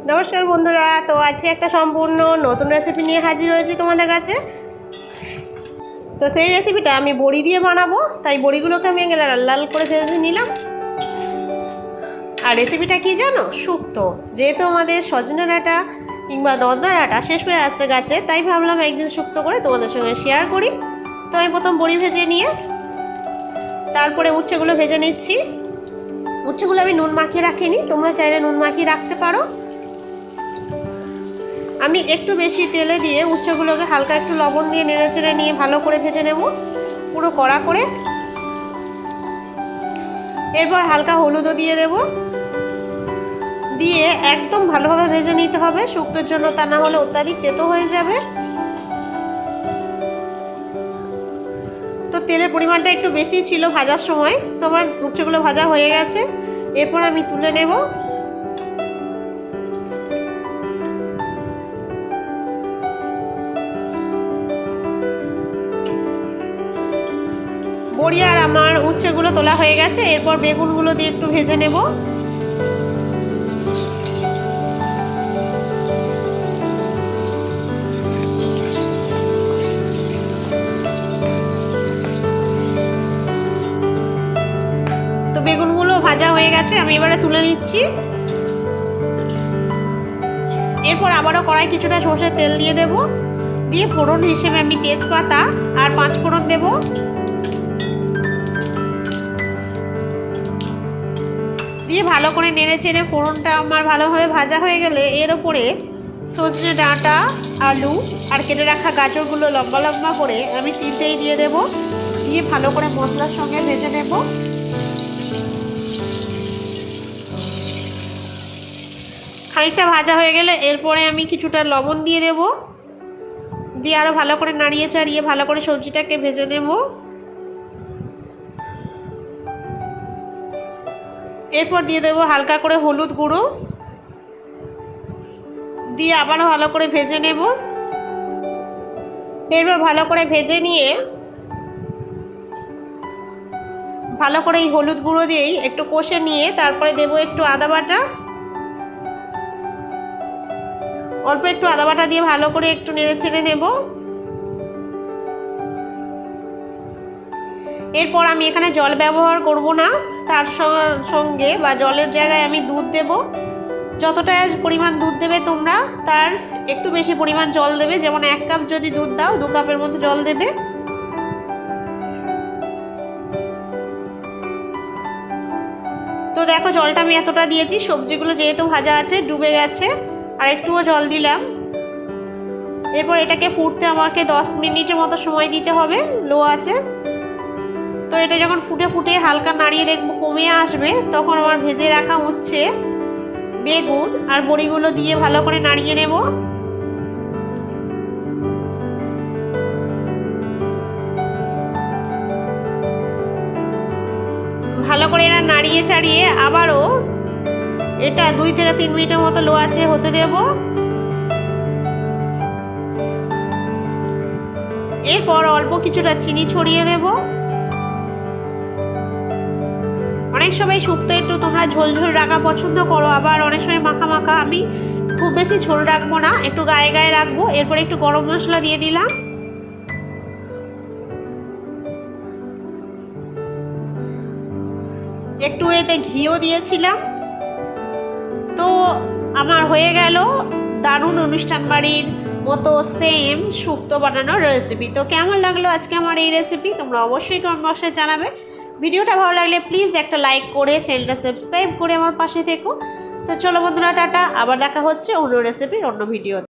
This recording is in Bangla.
নমস্কার বন্ধুরা, তো আজকে একটা সম্পূর্ণ নতুন রেসিপি নিয়ে হাজির হয়েছি তোমাদের কাছে। তো সেই রেসিপিটা আমি বড়ি দিয়ে বানাবো, তাই বড়িগুলোকে আমি লাল লাল করে ভেজে নিলাম। আর রেসিপিটা কি জানো? শুক্তো। যেহেতু আমাদের সজনে ডাঁটা কিংবা নদনা ডাঁটা শেষ হয়ে আসছে গাছে, তাই ভাবলাম একদিন শুক্তো করে তোমাদের সঙ্গে শেয়ার করি। তো আমি প্রথম বড়ি ভেজে নিয়ে তারপরে উচ্ছেগুলো ভেজে নিচ্ছি। উচ্ছেগুলো আমি নুন মাখিয়ে রাখিনি, তোমরা চাইলে নুন মাখিয়ে রাখতে পারো। আমি একটু বেশি তেলে দিয়ে উচ্ছেগুলোকে হালকা একটু লবণ দিয়ে নেড়ে চেড়ে নিয়ে ভালো করে ভেজে নেব, পুরো কড়া করে। এরপর হালকা হলুদও দিয়ে দেব, দিয়ে একদম ভালোভাবে ভেজে নিতে হবে শুক্তোর জন্য, তা না হলে অত্যাধিক তেতো হয়ে যাবে। তো তেলের পরিমাণটা একটু বেশি ছিল ভাজার সময়। তো আমার উচ্ছেগুলো ভাজা হয়ে গেছে, এরপর আমি তুলে নেব। বড়ি আর আমার উচ্ছেগুলো তোলা হয়ে গেছে, এরপর বেগুনগুলো দিয়ে একটু ভেজে নেব। তো বেগুনগুলো ভাজা হয়ে গেছে, আমি এবারে তুলে নিচ্ছি। এরপর আবারও কড়াই কিছুটা সরষের তেল দিয়ে দেব, দিয়ে ফোড়ন হিসেবে আমি তেজপাতা আর 5 ফোড়ন দেব। দিয়ে ভালো করে নেড়ে চেড়ে ফোড়নটা আমার ভালোভাবে ভাজা হয়ে গেলে এর ওপরে সজনে ডাঁটা, আলু আর কেটে রাখা গাজরগুলো লম্বা লম্বা করে আমি তিনটেই দিয়ে দেব। দিয়ে ভালো করে মশলার সঙ্গে ভেজে নেব। খানিকটা ভাজা হয়ে গেলে এরপরে আমি কিছুটা লবণ দিয়ে দেব, দিয়ে আরও ভালো করে নাড়িয়ে চাড়িয়ে ভালো করে সবজিটাকে ভেজে নেব। এরপর দিয়ে দেবো হালকা করে হলুদ গুঁড়ো, দিয়ে আবারও ভালো করে ভেজে নেব। এরপর ভালো করে ভেজে নিয়ে ভালো করে এই হলুদ গুঁড়ো দিয়েই একটু কষে নিয়ে তারপরে দেবো একটু আদা বাটা। অল্প একটু আদা বাটা দিয়ে ভালো করে একটু নেড়ে ছেড়ে নেব। এরপর আমি এখানে জল ব্যবহার করব না, তার সঙ্গে বা জলের জায়গায় আমি দুধ দেব। যতটা পরিমাণ দুধ দেবে তোমরা তার একটু বেশি পরিমাণ জল দেবে। যেমন 1 কাপ যদি দুধ দাও 2 কাপের মতো জল দেবে। তো দেখো জলটা আমি এতটা দিয়েছি, সবজিগুলো যেহেতু ভাজা আছে ডুবে গেছে, আর একটুও জল দিলাম। এরপর এটাকে ফুটতে আমাকে 10 মিনিটের মতো সময় দিতে হবে লো আছে। তো এটা যখন ফুটে ফুটে হালকা নাড়িয়ে দেখবো কমে আসবে, তখন আমার ভেজে রাখা উচ্ছে, বেগুন আর বড়িগুলো দিয়ে ভালো করে নাড়িয়ে নেব। ভালো করে এরা নাড়িয়ে চাড়িয়ে আবারও এটা 2 থেকে 3 মিনিটের মতো লো আছে হতে দেব। এরপর অল্প কিছুটা চিনি ছড়িয়ে দেব। অনেক সময় শুক্তো একটু তোমরা ঝোল ঝোল রাখা পছন্দ করো, আবার অনেক সময় মাখা মাখা। আমি খুব বেশি ঝোল রাখবো না, একটু গায়ে গায়ে রাখবো। এরপর একটু গরম মশলা দিয়ে দিলাম, একটু এতে ঘিও দিয়েছিলাম। তো আমার হয়ে গেল দারুণ অনুষ্ঠান বাড়ির মতো সেম শুক্তো বানানোর রেসিপি। তো কেমন লাগলো আজকে আমার এই রেসিপি তোমরা অবশ্যই কমেন্ট বক্সে জানাবে। ভিডিওটা ভালো লাগলে প্লিজ একটা লাইক করে চ্যানেলটা সাবস্ক্রাইব করে আমার পাশে থেকো। তো চলো বন্ধুরা, টাটা, আবার দেখা হচ্ছে অন্য রেসিপির অন্য ভিডিও।